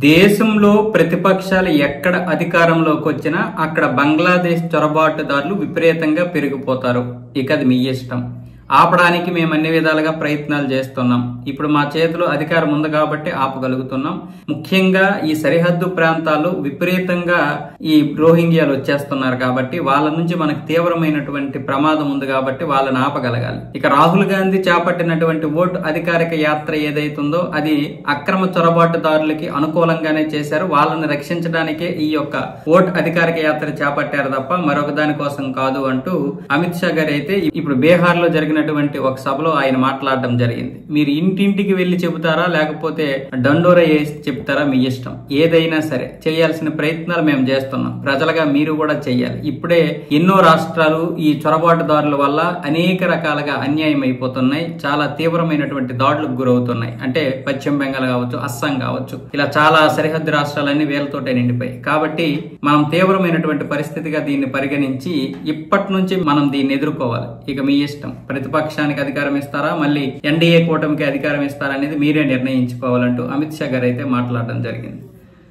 దేశంలో ప్రతిపక్షాలు ఎక్కడ అధికారంలోకి వచ్చినా అక్కడ బంగ్లాదేశ్ చొరబాటుదారులు విపరీతంగా పెరిగిపోతారు. ఇక అది మీ ఇష్టం. ఆపడానికి మేము అన్ని విధాలుగా ప్రయత్నాలు చేస్తున్నాం. ఇప్పుడు మా చేతిలో అధికారం ఉంది కాబట్టి ఆపగలుగుతున్నాం. ముఖ్యంగా ఈ సరిహద్దు ప్రాంతాల్లో విపరీతంగా ఈ రోహింగ్యాలు వచ్చేస్తున్నారు కాబట్టి వాళ్ళ నుంచి మనకు తీవ్రమైనటువంటి ప్రమాదం ఉంది కాబట్టి వాళ్ళని ఆపగలగాలి. ఇక రాహుల్ గాంధీ చేపట్టినటువంటి ఓటు అధికారిక యాత్ర ఏదైతుందో అది అక్రమ చొరబాటుదారులకి అనుకూలంగానే చేశారు. వాళ్ళని రక్షించడానికే ఈ యొక్క ఓటు అధికారిక యాత్ర చేపట్టారు తప్ప మరొక దాని కోసం కాదు అంటూ అమిత్ షా గారు అయితే ఇప్పుడు బీహార్ లో జరిగినటువంటి ఒక సభలో ఆయన మాట్లాడడం జరిగింది. మీరు ఇంటింటికి వెళ్లి చెబుతారా లేకపోతే దండోరా వేసి చెప్తారా మీ ఇష్టం. ఏదైనా సరే చేయాల్సిన ప్రయత్నాలు మేము చేస్తున్నాం. ప్రజలుగా మీరు కూడా చెయ్యాలి. ఇప్పుడే ఎన్నో రాష్ట్రాలు ఈ చొరబాటుదారుల వల్ల అనేక రకాలుగా అన్యాయం అయిపోతున్నాయి. చాలా తీవ్రమైనటువంటి దాడులకు గురవుతున్నాయి. అంటే పశ్చిమ బెంగాల్ కావచ్చు, అస్సాం కావచ్చు, ఇలా చాలా సరిహద్దు రాష్ట్రాలన్నీ వీళ్ళతోటే నిండిపోయి. కాబట్టి మనం తీవ్రమైనటువంటి పరిస్థితిగా దీన్ని పరిగణించి ఇప్పటి నుంచి మనం దీన్ని ఎదుర్కోవాలి. ఇక మీ ఇష్టం. ప్రతిపక్షానికి అధికారం ఇస్తారా, మళ్ళీ ఎన్డీఏ కూటమికి అధికారం ఇస్తారా అనేది మీరే నిర్ణయించుకోవాలంటూ అమిత్ షా గారు అయితే మాట్లాడడం జరిగింది.